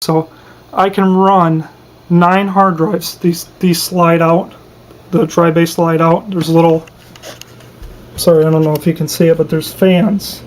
So I can run 9 hard drives. These slide out. The drive bay slide out. There's a little, sorry, I don't know if you can see it, but there's fans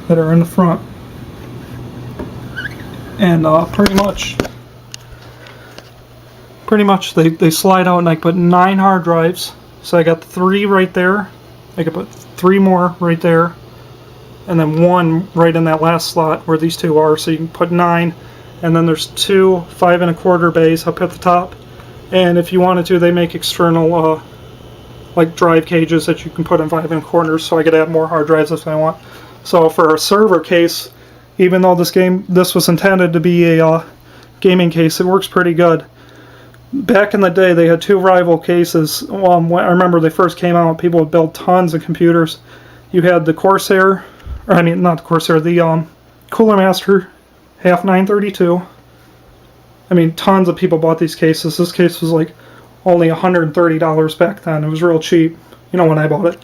that are in the front. And pretty much they slide out, and I put 9 hard drives. So I got 3 right there. I could put 3 more right there, and then 1 right in that last slot where these 2 are. So you can put 9, and then there's 2 5 1/4 bays up at the top. And if you wanted to, they make external like drive cages that you can put in 5 1/4, so I could add more hard drives if I want. So for a server case, even though this was intended to be a gaming case, it works pretty good. Back in the day, they had 2 rival cases. I remember they first came out, people would build tons of computers. You had the Corsair, or I mean not the Corsair, the Cooler Master half 932. I mean, tons of people bought these cases. This case was like only $130 back then. It was real cheap, you know, when I bought it.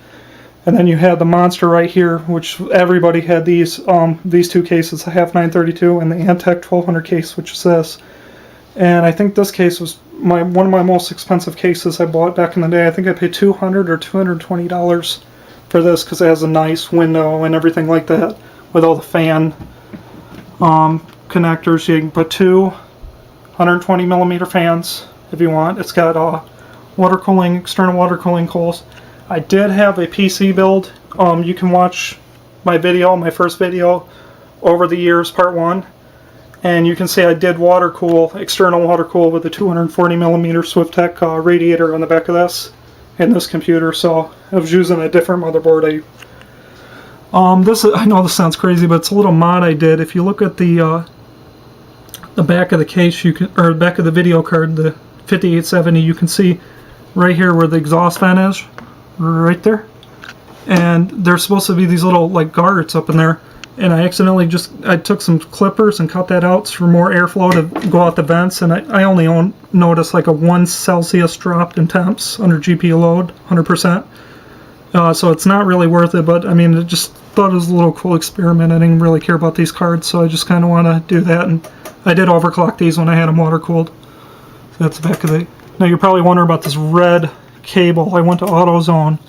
And then you had the monster right here, which everybody had these 2 cases, the half 932 and the Antec 1200 case, which is this. And I think this case was one of my most expensive cases I bought back in the day. I think I paid $200 or $220 for this because it has a nice window and everything like that with all the fan connectors. You can put 2 120 millimeter fans if you want. It's got water cooling, external water cooling coils. I did have a PC build. You can watch my video, my first video over the years, part 1. And you can see I did water cool, external water cool with a 240 millimeter Swift-Tech radiator on the back of this in this computer. So I was using a different motherboard. I know this sounds crazy, but it's a little mod I did. If you look at the back of the case, or back of the video card, the 5870, you can see right here where the exhaust vent is, right there. And there's supposed to be these little like guards up in there. And I accidentally I took some clippers and cut that out for more airflow to go out the vents, and I only noticed like a 1 Celsius drop in temps under GPU load, 100%. So it's not really worth it, but I mean, I just thought it was a little cool experiment. I didn't really care about these cards, so I just kind of want to do that, and I did overclock these when I had them water cooled. So that's the back of the... Now you're probably wondering about this red cable. I went to AutoZone,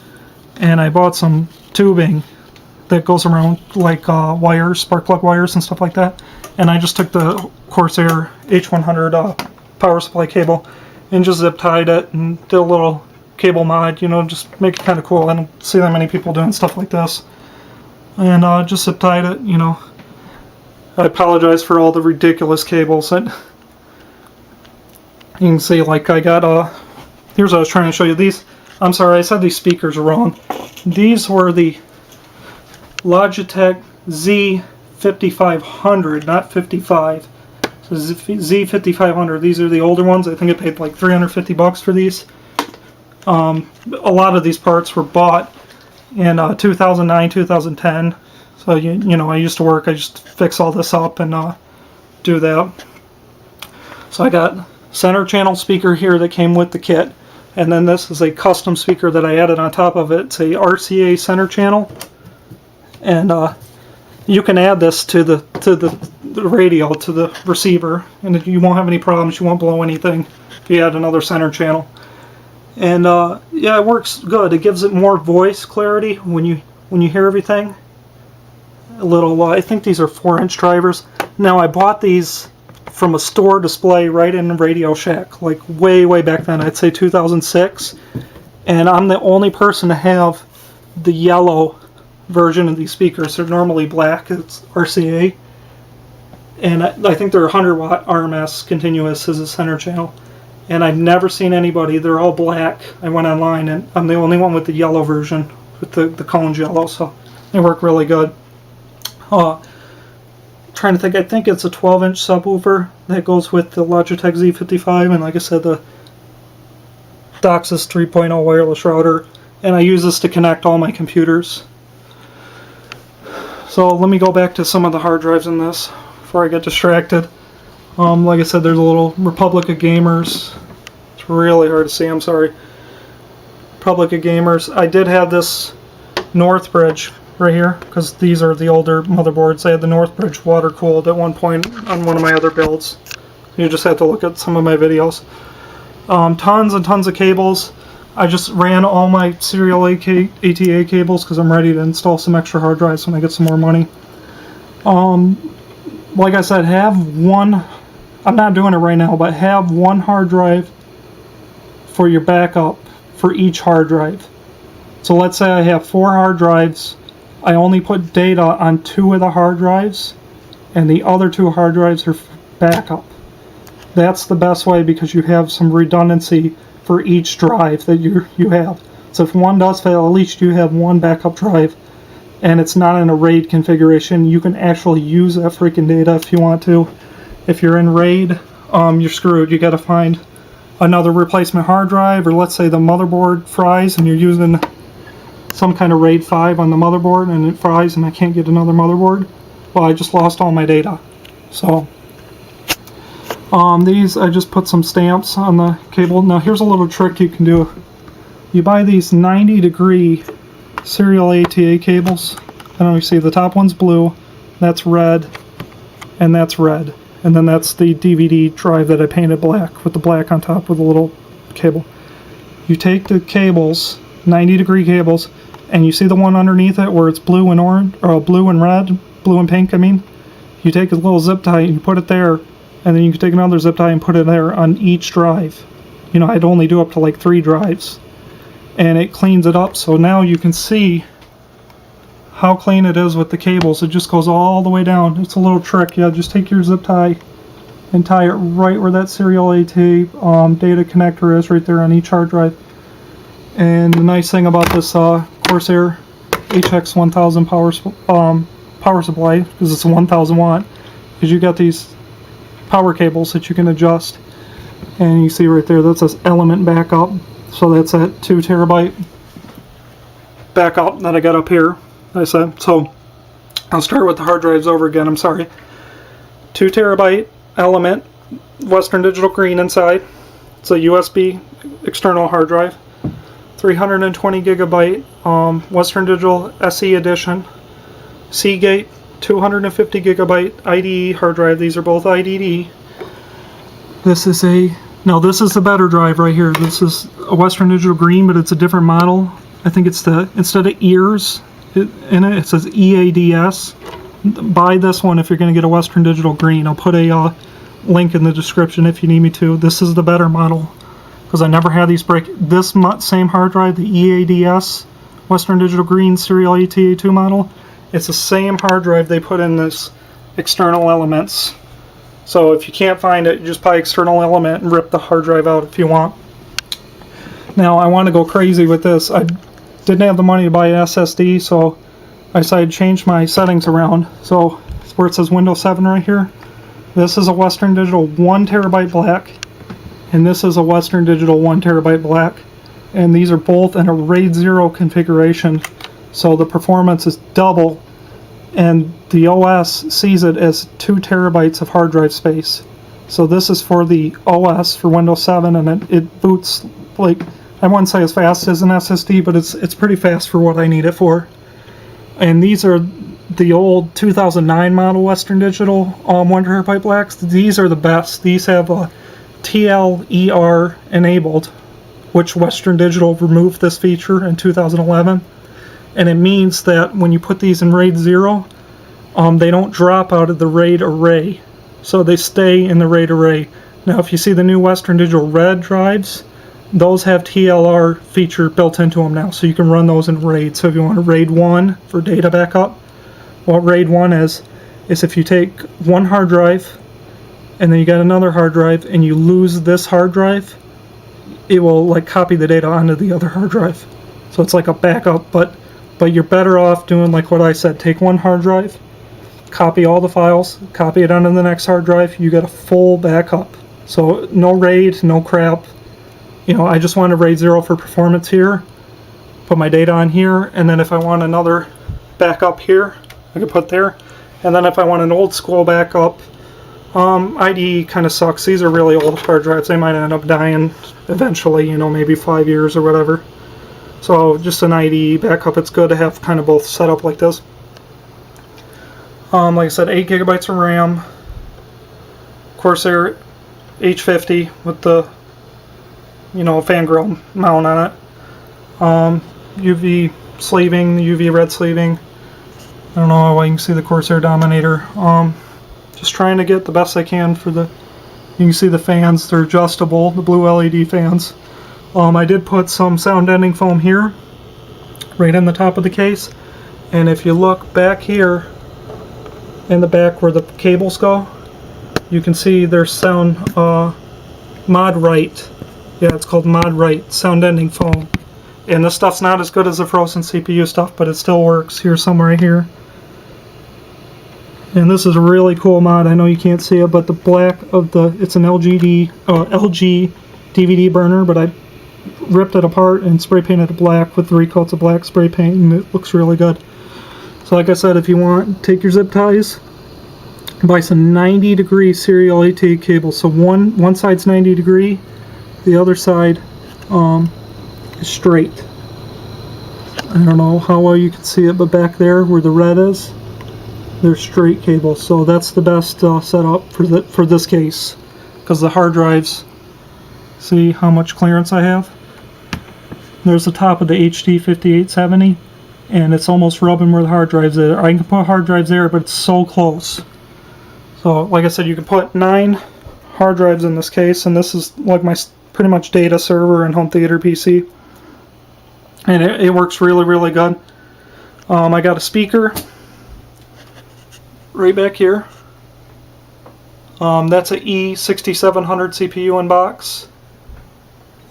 and I bought some tubing that goes around like wires, spark plug wires and stuff like that. And I just took the Corsair H100 power supply cable and just zip tied it and did a little cable mod, you know, just make it kind of cool. I don't see that many people doing stuff like this. And just zip tied it, you know. I apologize for all the ridiculous cables that you can see. Like I got here's what I was trying to show you. These, I'm sorry, I said these speakers are wrong. These were the Logitech Z5500, not 55. So Z5500. These are the older ones. I think I paid like $350 for these. A lot of these parts were bought in 2009, 2010. So you know, I used to work. I just fix all this up and do that. So I got center channel speaker here that came with the kit, and then this is a custom speaker that I added on top of it. It's a RCA center channel. And you can add this to the radio, to the receiver, and you won't have any problems. You won't blow anything if you add another center channel. And yeah, it works good. It gives it more voice clarity when you hear everything. A little. I think these are 4-inch drivers. Now I bought these from a store display right in Radio Shack, like way back then. I'd say 2006. And I'm the only person to have the yellow version of these speakers. They're normally black. It's RCA, and I think they're 100 watt RMS continuous as a center channel, and I've never seen anybody. They're all black. I went online and I'm the only one with the yellow version, with the cones yellow, so they work really good. Trying to think, I think it's a 12-inch subwoofer that goes with the Logitech Z55, and like I said, the DOCSIS 3.0 wireless router, and I use this to connect all my computers. So let me go back to some of the hard drives in this before I get distracted. Like I said, there's a little Republic of Gamers. It's really hard to see, I'm sorry. Republic of Gamers. I did have this Northbridge right here, because these are the older motherboards. I had the Northbridge water cooled at one point on one of my other builds. You just have to look at some of my videos. Tons and tons of cables. I just ran all my serial ATA cables because I'm ready to install some extra hard drives when I get some more money. Like I said, have one, I'm not doing it right now, but have one hard drive for your backup for each hard drive. So let's say I have 4 hard drives. I only put data on 2 of the hard drives, and the other 2 hard drives are backup. That's the best way because you have some redundancy for each drive that you have. So if one does fail, at least you have one backup drive, and it's not in a RAID configuration. You can actually use that freaking data if you want to. If you're in RAID, you're screwed. You got to find another replacement hard drive, or let's say the motherboard fries and you're using some kind of RAID 5 on the motherboard and it fries and I can't get another motherboard. Well, I just lost all my data. So these, I just put some stamps on the cable. Now here's a little trick you can do. You buy these 90-degree serial ATA cables. I don't know if you see, the top one's blue, that's red, and that's red. And then that's the DVD drive that I painted black with the black on top with a little cable. You take the cables, 90-degree cables, and you see the one underneath it where it's blue and orange, or blue and red, blue and pink, I mean. You take a little zip tie and you put it there, and then you can take another zip tie and put it there on each drive. You know, I'd only do up to like 3 drives. And it cleans it up, so now you can see how clean it is with the cables. It just goes all the way down. It's a little trick. Yeah, just take your zip tie and tie it right where that serial AT data connector is, right there on each hard drive. And the nice thing about this Corsair HX1000 power supply, because it's a 1000 watt, is you got these power cables that you can adjust. And you see right there, that's this element backup. So that's that 2 terabyte backup that I got up here, I said. So I'll start with the hard drives over again, I'm sorry. 2 terabyte element, Western Digital green inside. It's a USB external hard drive. 320 gigabyte Western Digital SE edition. Seagate 250 gigabyte IDE hard drive. These are both IDE. This is this is the better drive right here. This is a Western Digital green, but it's a different model. I think it's instead of ears in it, it says EADS. Buy this one if you're going to get a Western Digital green. I'll put a link in the description if you need me to. This is the better model because I never had these break. This same hard drive, the EADS Western Digital green serial ATA2 model, it's the same hard drive they put in this external elements. So if you can't find it, just buy external element and rip the hard drive out if you want. Now I want to go crazy with this. I didn't have the money to buy an SSD, so I decided to change my settings around. So where it says Windows 7 right here, this is a Western Digital 1 terabyte black, and this is a Western Digital 1 terabyte black. And these are both in a RAID 0 configuration, so the performance is double. And the OS sees it as 2 terabytes of hard drive space. So this is for the OS for Windows 7, and it boots, like, I wouldn't say as fast as an SSD, but it's pretty fast for what I need it for. And these are the old 2009 model Western Digital 1 terabyte blacks. These are the best. These have a TLER enabled, which Western Digital removed this feature in 2011. And it means that when you put these in RAID 0, they don't drop out of the RAID array. So they stay in the RAID array. Now if you see the new Western Digital Red drives, those have TLR feature built into them now. So you can run those in RAID. So if you want a RAID 1 for data backup, what RAID 1 is if you take one hard drive and then you got another hard drive and you lose this hard drive, it will like copy the data onto the other hard drive. So it's like a backup, but you're better off doing like what I said. Take one hard drive, copy all the files, copy it onto the next hard drive, you get a full backup. So no RAID, no crap. You know, I just want a RAID 0 for performance here, put my data on here, and then if I want another backup here, I can put there. And then if I want an old school backup, IDE kind of sucks. These are really old hard drives. They might end up dying eventually, you know, maybe 5 years or whatever. So just an IDE backup, it's good to have kind of both set up like this. Like I said, 8 gigabytes of RAM, Corsair H50 with the, you know, fan grill mount on it. UV sleeving, the UV red sleeving. I don't know how you can see the Corsair Dominator. Just trying to get the best I can for the, you can see the fans, they're adjustable, the blue LED fans. I did put some sound deadening foam here, right in the top of the case. And if you look back here, in the back where the cables go, you can see there's sound Mod Right. Yeah, it's called Mod Right sound deadening foam. And this stuff's not as good as the frozen CPU stuff, but it still works. Here's some right here. And this is a really cool mod. I know you can't see it, but the black of the, it's an LG DVD burner, but I ripped it apart and spray painted it black with 3 coats of black spray paint, and it looks really good. So like I said, if you want, take your zip ties, buy some 90-degree serial AT cables. So one side's 90 degree, the other side is straight. I don't know how well you can see it, but back there where the red is, they're straight cables. So that's the best setup for this case, because the hard drives, see how much clearance I have? There's the top of the HD 5870. And it's almost rubbing where the hard drives are. I can put hard drives there, but it's so close. So, like I said, you can put 9 hard drives in this case, and this is like my pretty much data server and home theater PC. And it works really, really good. I got a speaker right back here. That's a E6700 CPU in box.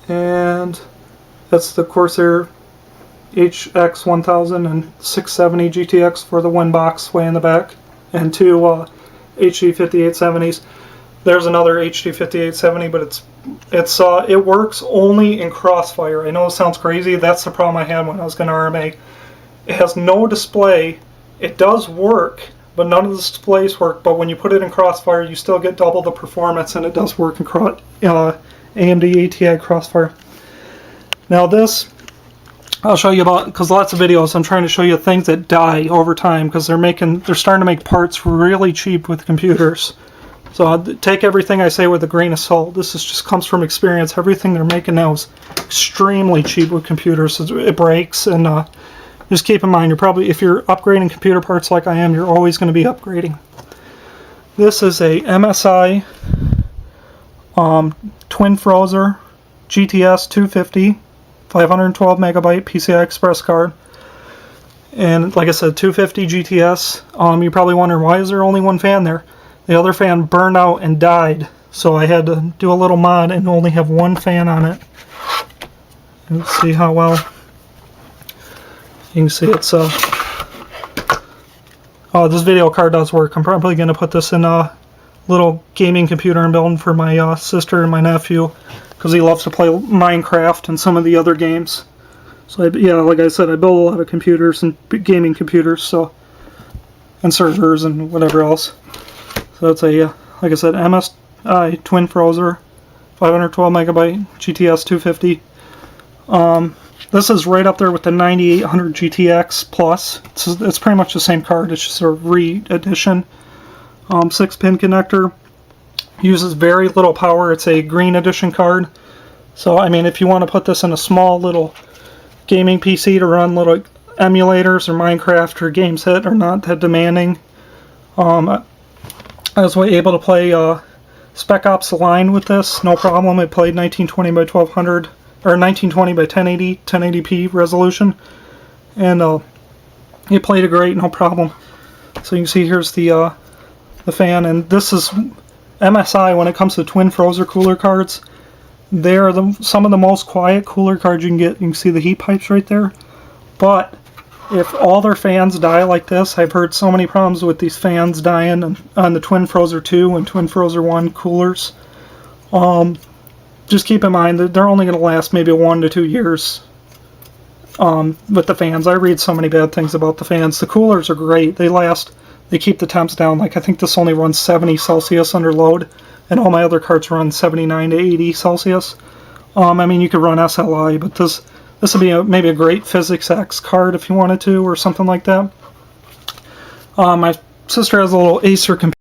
And that's the Corsair HX1000 and 670 GTX for the one box way in the back, and 2 HD 5870s. There's another HD 5870, but it works only in Crossfire. I know it sounds crazy. That's the problem I had when I was going to RMA. It has no display. It does work, but none of the displays work. But when you put it in Crossfire, you still get double the performance, and it does work in AMD ATI Crossfire. Now this, I'll show you about, because lots of videos I'm trying to show you things that die over time, because they're starting to make parts really cheap with computers. So take everything I say with a grain of salt. This just comes from experience. Everything they're making now is extremely cheap with computers. It breaks, and just keep in mind, if you're upgrading computer parts like I am, you're always going to be upgrading. This is a MSI Twin Frozer GTS 250. 512 megabyte PCI Express card, and like I said, 250 GTS. You probably wonder, why is there only one fan there? The other fan burned out and died, so I had to do a little mod and only have one fan on it. Let's see how well you can see it. So this video card does work. I'm probably going to put this in a little gaming computer I'm building for my sister and my nephew, because he loves to play Minecraft and some of the other games. So yeah, like I said, I build a lot of computers and gaming computers, and servers and whatever else. So that's a, like I said, MSI Twin Frozer, 512 megabyte GTS 250. This is right up there with the 9800 GTX Plus. It's pretty much the same card. It's just a re-edition. 6-pin connector. Uses very little power. It's a green edition card. So, I mean, if you want to put this in a small little gaming PC to run little emulators or Minecraft or games that are not that demanding. I was able to play Spec Ops Line with this, no problem. I played 1920 by 1200, or 1920 by 1080, 1080p resolution, and it played it great, no problem. So you can see here's the fan, and this is MSI. When it comes to Twin Frozer cooler cards, they are some of the most quiet cooler cards you can get. You can see the heat pipes right there. But if all their fans die like this, I've heard so many problems with these fans dying on the Twin Frozer 2 and Twin Frozer 1 coolers. Just keep in mind that they're only going to last maybe 1 to 2 years with the fans. I read so many bad things about the fans. The coolers are great. They keep the temps down. Like, I think this only runs 70 Celsius under load, and all my other cards run 79 to 80 Celsius. I mean, you could run SLI, but This would be maybe a great Physics X card if you wanted to, or something like that. My sister has a little Acer computer.